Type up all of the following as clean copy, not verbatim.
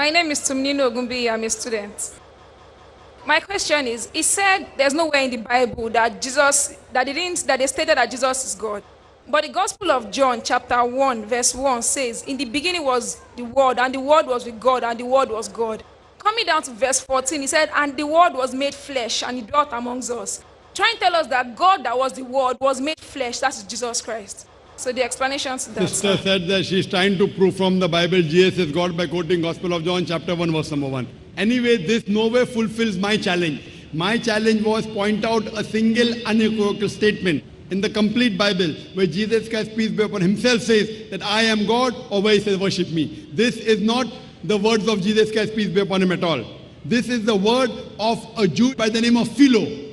My name is Tumnino Ogumbi. I'm a student. My question is, it said there's nowhere in the Bible that they stated that Jesus is God. But the Gospel of John, chapter 1, verse 1 says, in the beginning was the Word, and the Word was with God, and the Word was God. Coming down to verse 14, he said, and the Word was made flesh, and he dwelt amongst us. Trying to tell us that God that was the Word was made flesh, that is Jesus Christ. So the explanation to that. Sister said that she's trying to prove from the Bible Jesus is God by quoting Gospel of John chapter 1 verse number 1. Anyway, this nowhere fulfills my challenge. My challenge was point out a single unequivocal statement in the complete Bible where Jesus Christ, peace be upon him, himself says that I am God, or where he says worship me. This is not the words of Jesus Christ, peace be upon him, at all. This is the word of a Jew by the name of Philo.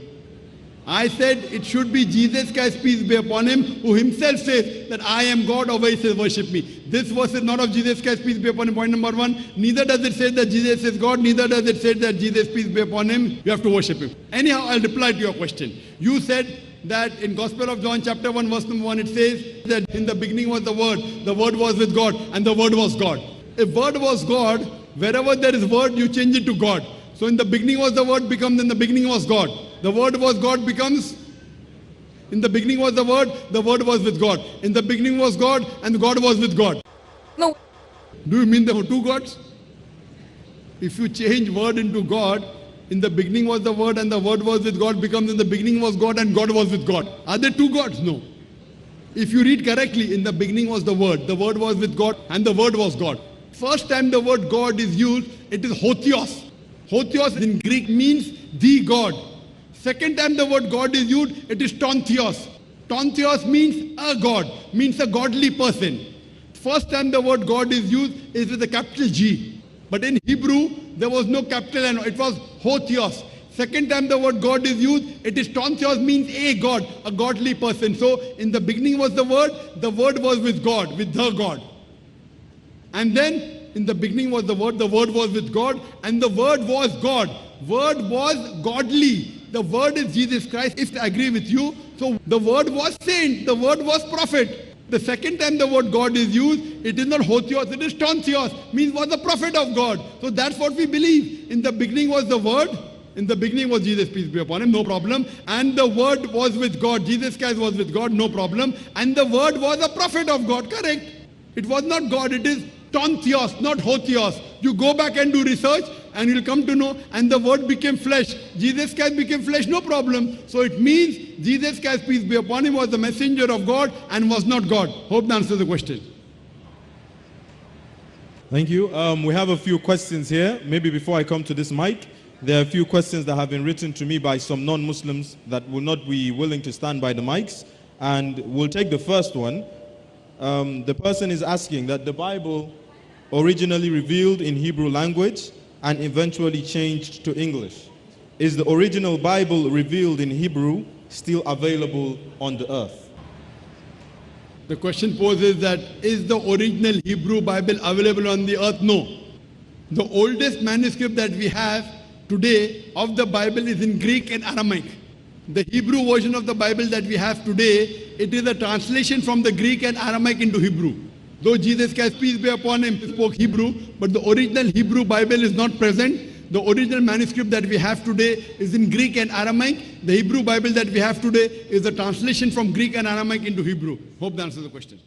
I said it should be Jesus Christ, peace be upon him, who himself says that I am God, or where he says worship me. This verse is not of Jesus Christ, peace be upon him, point number 1. Neither does it say that Jesus is God, neither does it say that Jesus, peace be upon him, you have to worship him. Anyhow, I'll reply to your question. You said that in Gospel of John chapter 1 verse number 1 it says that in the beginning was the Word was with God, and the Word was God. If Word was God, wherever there is Word, you change it to God. So in the beginning was the Word becomes in the beginning was God. The Word was God becomes in the beginning was the Word was with God. In the beginning was God, and God was with God. No. Do you mean there were two gods? If you change Word into God, in the beginning was the Word and the Word was with God becomes in the beginning was God and God was with God. Are there two gods? No. If you read correctly, in the beginning was the Word was with God, and the Word was God. First time the word God is used, it is hotheos. Hotheos in Greek means the God. Second time the word God is used, it is tontheos. Tontheos means a God, means a godly person. First time the word God is used is with a capital G. But in Hebrew, there was no capital N, it was hotheos. Second time the word God is used, it is tontheos, means a God, a godly person. So in the beginning was the Word was with God, with the God. And then in the beginning was the Word was with God, and the Word was God. Word was godly. The Word is Jesus Christ, if I agree with you. So the Word was saint, the Word was prophet. The second time the word God is used, it is not hotheos, it is tontheos, means was the prophet of God. So that's what we believe. In the beginning was the Word, in the beginning was Jesus, peace be upon him, no problem. And the Word was with God, Jesus Christ was with God, no problem. And the Word was a prophet of God, correct? It was not God, it is tontheos, not hotheos. You go back and do research and you'll come to know, and the Word became flesh. Jesus Christ became flesh, no problem. So it means Jesus Christ, peace be upon him, was the messenger of God and was not God. Hope that answers the question. Thank you. We have a few questions here. Maybe before I come to this mic, there are a few questions that have been written to me by some non-Muslims that will not be willing to stand by the mics. And we'll take the first one. The person is asking that the Bible originally revealed in Hebrew language and eventually changed to English. Is the original Bible revealed in Hebrew still available on the earth? The question poses that, is the original Hebrew Bible available on the earth? No. The oldest manuscript that we have today of the Bible is in Greek and Aramaic. The Hebrew version of the Bible that we have today, it is a translation from the Greek and Aramaic into Hebrew. Though Jesus Christ, peace be upon him, spoke Hebrew, but the original Hebrew Bible is not present. The original manuscript that we have today is in Greek and Aramaic. The Hebrew Bible that we have today is a translation from Greek and Aramaic into Hebrew. Hope that answers the question.